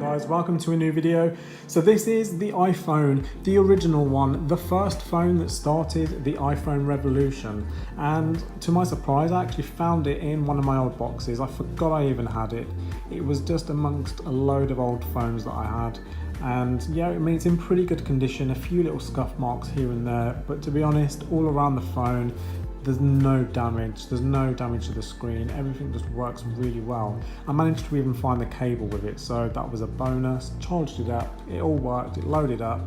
guys, welcome to a new video. So this is the iPhone, the original one, the first phone that started the iPhone revolution. And to my surprise, I actually found it in one of my old boxes. I forgot I even had it. It was just amongst a load of old phones that I had. And yeah, I mean, it's in pretty good condition, a few little scuff marks here and there, but to be honest, all around the phone, there's no damage to the screen. Everything just works really well. I managed to even find the cable with it, so that was a bonus. Charged it up, it all worked, it loaded up.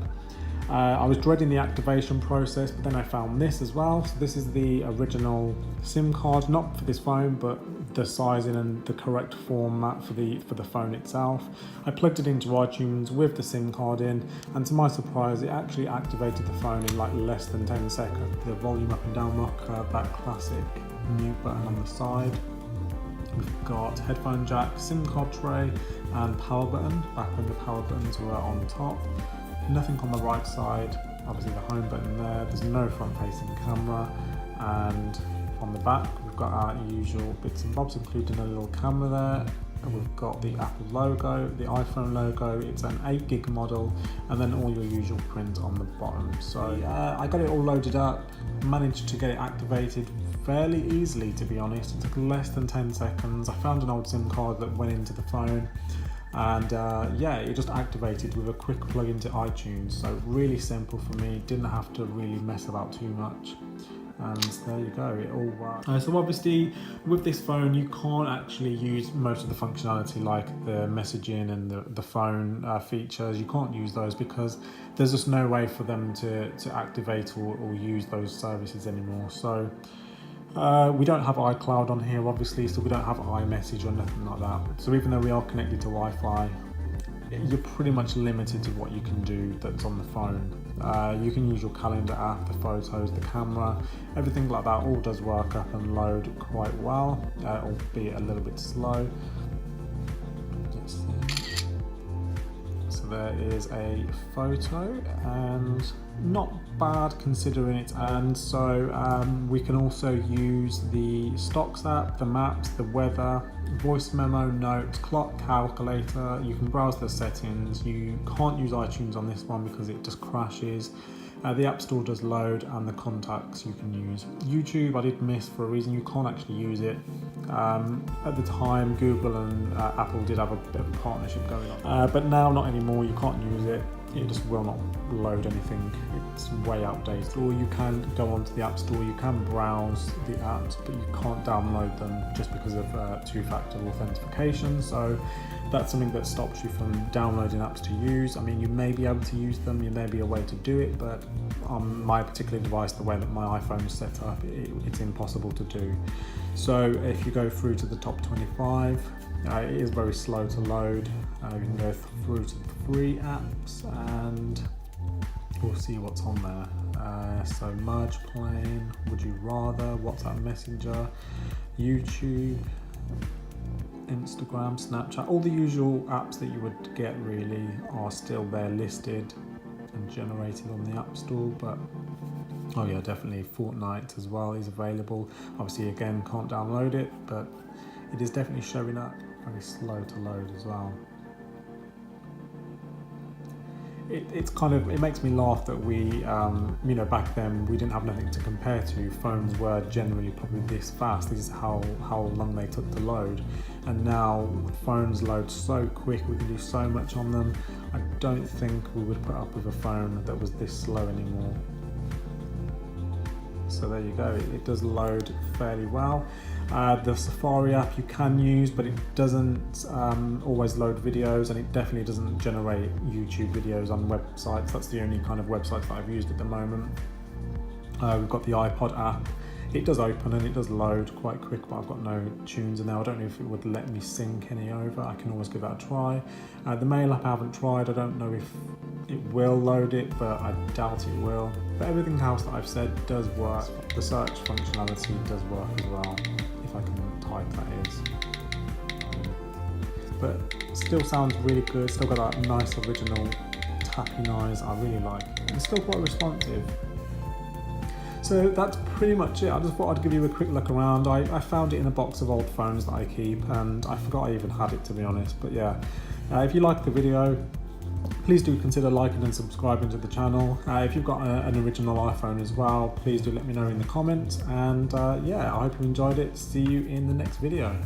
I was dreading the activation process, but then I found this as well. So this is the original SIM card, not for this phone, but the sizing and the correct format for the phone itself. I plugged it into iTunes with the SIM card in, and to my surprise, it actually activated the phone in like less than 10 seconds. The volume up and down rocker, that classic mute button on the side. We've got headphone jack, SIM card tray, and power button, back when the power buttons were on top. Nothing on the right side, obviously the home button there. There's no front facing camera, and on the back we've got our usual bits and bobs, including a little camera there. And we've got the Apple logo, the iPhone logo. It's an 8GB model, and then all your usual print on the bottom. So I got it all loaded up, managed to get it activated fairly easily, to be honest. It took less than 10 seconds. I found an old SIM card that went into the phone, and yeah, it just activated with a quick plug into iTunes. So really simple for me, didn't have to really mess about too much. And there you go, it all works. So obviously with this phone you can't actually use most of the functionality like the messaging and the phone features. You can't use those because there's just no way for them to activate or use those services anymore. So we don't have iCloud on here obviously, so we don't have iMessage or nothing like that. So even though we are connected to Wi-Fi, you're pretty much limited to what you can do that's on the phone. You can use your calendar app, the photos, the camera, everything like that all does work up and load quite well, albeit a little bit slow. Let's see. So there is a photo, and not bad considering it. And so we can also use the stocks app, the maps, the weather, voice memo, notes, clock, calculator. You can browse the settings. You can't use iTunes on this one because it just crashes. The App Store does load, and the contacts you can use. YouTube I did miss for a reason, you can't actually use it. At the time Google and Apple did have a bit of a partnership going on, but now not anymore, you can't use it. It just will not load anything, it's way outdated. Or you can go onto the App Store, you can browse the apps, but you can't download them just because of two-factor authentication. So that's something that stops you from downloading apps to use. I mean, you may be able to use them, there may be a way to do it, but on my particular device, the way that my iPhone is set up, it's impossible to do. So if you go through to the top 25, it is very slow to load. You can go through to the free apps and we'll see what's on there. So Merge Plane, Would You Rather, WhatsApp Messenger, YouTube, Instagram, Snapchat, all the usual apps that you would get really are still there listed and generated on the App Store. But oh yeah, definitely Fortnite as well is available. Obviously again, can't download it, but it is definitely showing up. Very slow to load as well. It makes me laugh that we, back then we didn't have nothing to compare to. Phones were generally probably this fast. This is how long they took to load. And now phones load so quick, we can do so much on them. I don't think we would put up with a phone that was this slow anymore. So there you go, it does load fairly well. The Safari app you can use, but it doesn't always load videos, and it definitely doesn't generate YouTube videos on websites. That's the only kind of websites that I've used at the moment. We've got the iPod app. It does open and it does load quite quick, but I've got no tunes in there. I don't know if it would let me sync any over. I can always give that a try. The Mail app I haven't tried. I don't know if it will load it, but I doubt it will. But everything else that I've said does work. The search functionality does work as well, if I can type, that is. But still sounds really good. Still got that nice original tappy noise. I really like it. It's still quite responsive. So that's pretty much it. I just thought I'd give you a quick look around. I found it in a box of old phones that I keep, and I forgot I even had it, to be honest. But yeah, If you liked the video, please do consider liking and subscribing to the channel. If you've got an original iPhone as well, please do let me know in the comments. And yeah, I hope you enjoyed it. See you in the next video.